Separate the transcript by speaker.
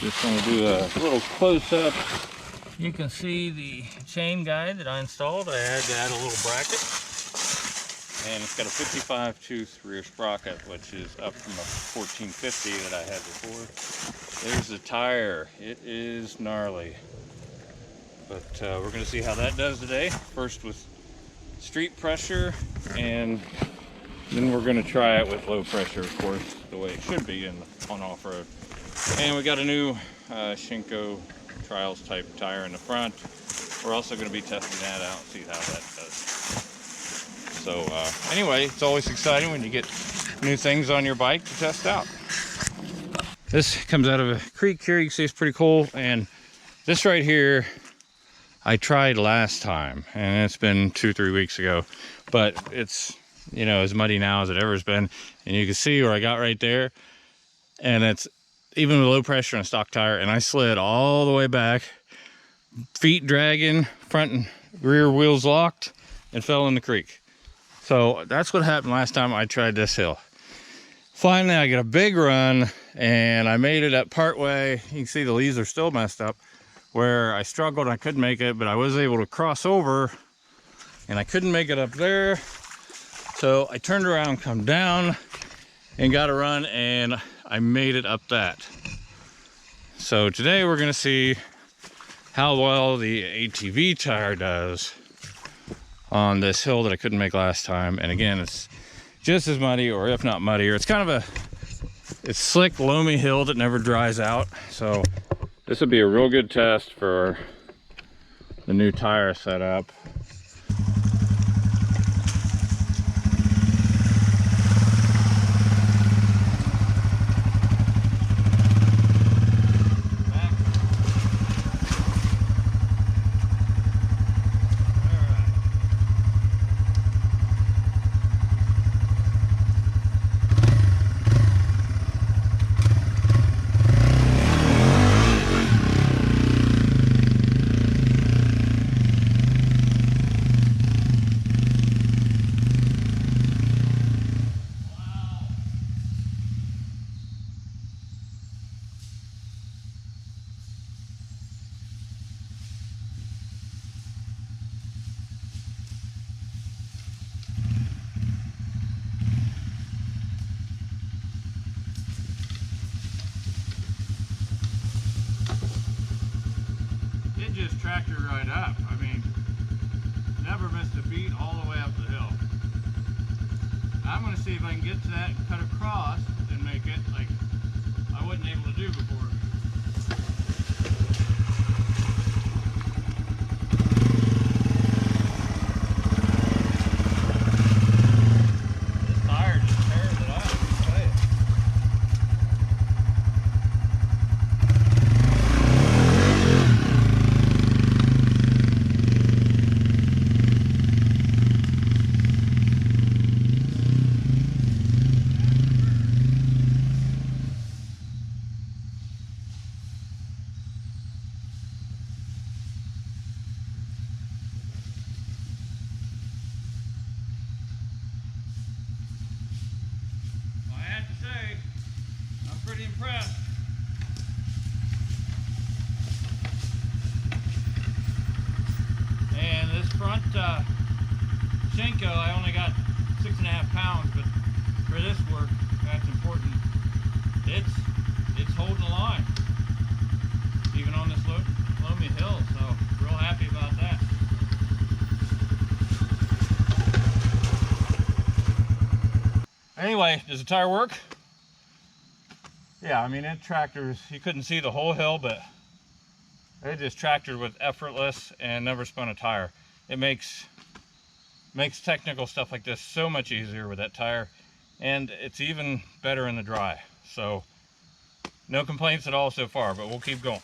Speaker 1: Just want to do a little close-up. You can see the chain guide that I installed. I had to add a little bracket. And it's got a 55 tooth rear sprocket, which is up from a 1450 that I had before. There's the tire. It is gnarly. But we're going to see how that does today. First with street pressure, and then we're going to try it with low pressure, of course, the way it should be on off-road. And we got a new Shinko Trials type tire in the front. We're also going to be testing that out and see how that does. So anyway, it's always exciting when you get new things on your bike to test out. This comes out of a creek here. You can see it's pretty cool. And this right here, I tried last time, and it's been 2-3 weeks ago. But it's, you know, as muddy now as it ever has been. And you can see where I got right there. And it's even with low pressure on a stock tire, and I slid all the way back, feet dragging, front and rear wheels locked, and fell in the creek. So that's what happened last time I tried this hill. Finally, I get a big run, and I made it up part way. You can see the leaves are still messed up, where I struggled, I couldn't make it, but I was able to cross over, and I couldn't make it up there. So I turned around, come down, and got a run, and I made it up that. So today we're gonna see how well the ATV tire does on this hill that I couldn't make last time. And again, it's just as muddy, or if not muddier. It's kind of it's slick, loamy hill that never dries out. So this would be a real good test for the new tire setup. Just tractor right up. I mean, never missed a beat all the way up the hill. I'm going to see if I can get to that and cut across and make it like I wasn't able to do before. This tire just tears it up. Pretty impressed. And this front Shinko, I only got 6.5 pounds, but for this work, that's important. It's holding the line, even on this loamy hill. So real happy about that. Anyway, does the tire work? Yeah, I mean, it tractors, you couldn't see the whole hill, but it just tractored with effortless and never spun a tire. It makes technical stuff like this so much easier with that tire, and it's even better in the dry. So no complaints at all so far, but we'll keep going.